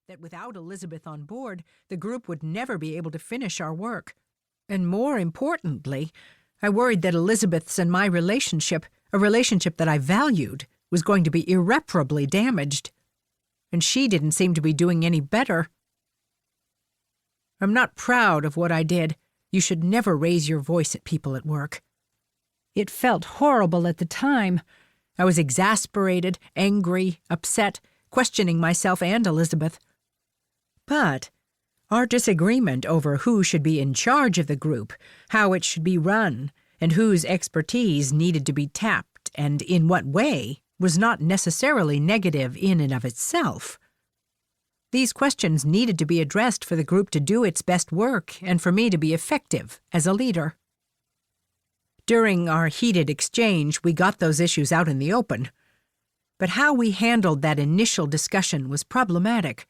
that without Elizabeth on board, the group would never be able to finish our work. And more importantly, I worried that Elizabeth's and my relationship, a relationship that I valued, was going to be irreparably damaged. And she didn't seem to be doing any better. I'm not proud of what I did. You should never raise your voice at people at work. It felt horrible at the time. I was exasperated, angry, upset, questioning myself and Elizabeth. But our disagreement over who should be in charge of the group, how it should be run, and whose expertise needed to be tapped and in what way, was not necessarily negative in and of itself. These questions needed to be addressed for the group to do its best work and for me to be effective as a leader. During our heated exchange, we got those issues out in the open. But how we handled that initial discussion was problematic.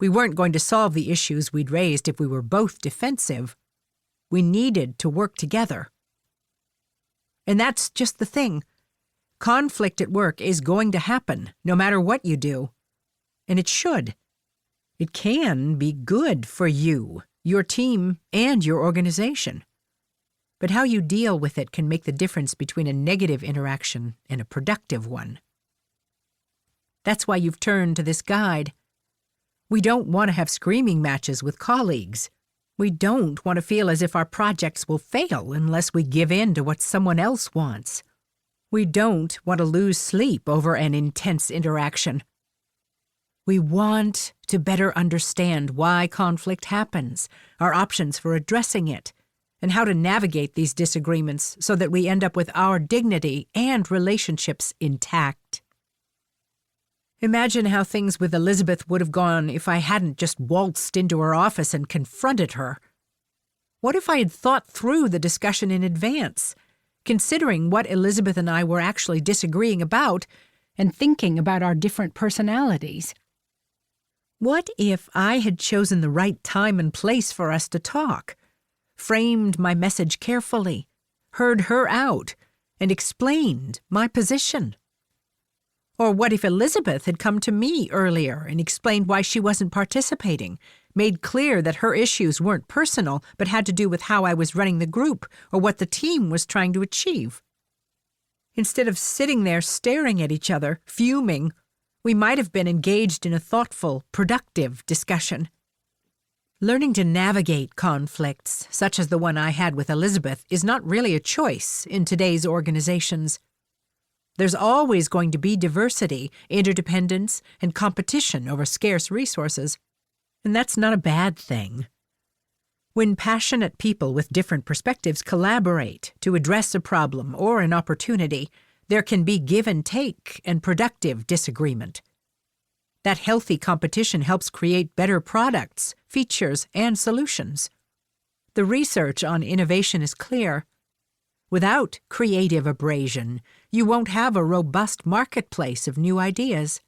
We weren't going to solve the issues we'd raised if we were both defensive. We needed to work together. And that's just the thing. Conflict at work is going to happen, no matter what you do. And it should. It can be good for you, your team, and your organization. But how you deal with it can make the difference between a negative interaction and a productive one. That's why you've turned to this guide. We don't want to have screaming matches with colleagues. We don't want to feel as if our projects will fail unless we give in to what someone else wants. We don't want to lose sleep over an intense interaction. We want to better understand why conflict happens, our options for addressing it, and how to navigate these disagreements so that we end up with our dignity and relationships intact. Imagine how things with Elizabeth would have gone if I hadn't just waltzed into her office and confronted her. What if I had thought through the discussion in advance, considering what Elizabeth and I were actually disagreeing about and thinking about our different personalities? What if I had chosen the right time and place for us to talk, framed my message carefully, heard her out, and explained my position? Or what if Elizabeth had come to me earlier and explained why she wasn't participating, made clear that her issues weren't personal but had to do with how I was running the group or what the team was trying to achieve? Instead of sitting there staring at each other, fuming, we might have been engaged in a thoughtful, productive discussion. Learning to navigate conflicts, such as the one I had with Elizabeth, is not really a choice in today's organizations. There's always going to be diversity, interdependence, and competition over scarce resources, and that's not a bad thing. When passionate people with different perspectives collaborate to address a problem or an opportunity, there can be give and take and productive disagreement. That healthy competition helps create better products, features, and solutions. The research on innovation is clear. Without creative abrasion, you won't have a robust marketplace of new ideas.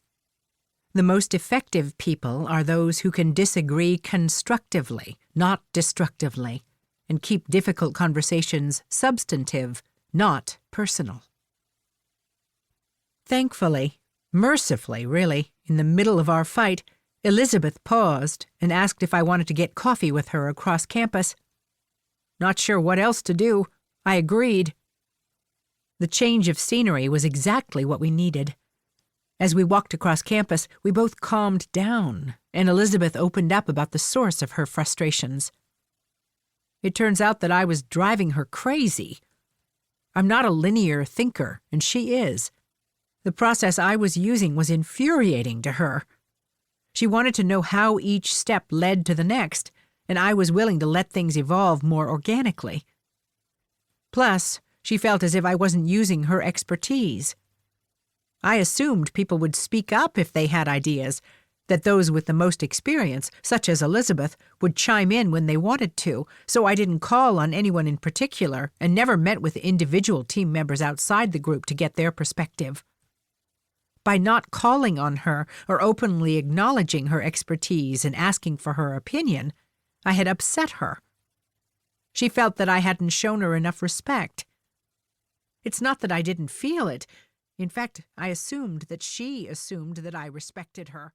The most effective people are those who can disagree constructively, not destructively, and keep difficult conversations substantive, not personal. Thankfully, mercifully really, in the middle of our fight, Elizabeth paused and asked if I wanted to get coffee with her across campus. Not sure what else to do, I agreed. The change of scenery was exactly what we needed. As we walked across campus, we both calmed down, and Elizabeth opened up about the source of her frustrations. It turns out that I was driving her crazy. I'm not a linear thinker, and she is. The process I was using was infuriating to her. She wanted to know how each step led to the next, and I was willing to let things evolve more organically. Plus, she felt as if I wasn't using her expertise. I assumed people would speak up if they had ideas, that those with the most experience, such as Elizabeth, would chime in when they wanted to, so I didn't call on anyone in particular and never met with individual team members outside the group to get their perspective. By not calling on her or openly acknowledging her expertise and asking for her opinion, I had upset her. She felt that I hadn't shown her enough respect. It's not that I didn't feel it. In fact, I assumed that she assumed that I respected her.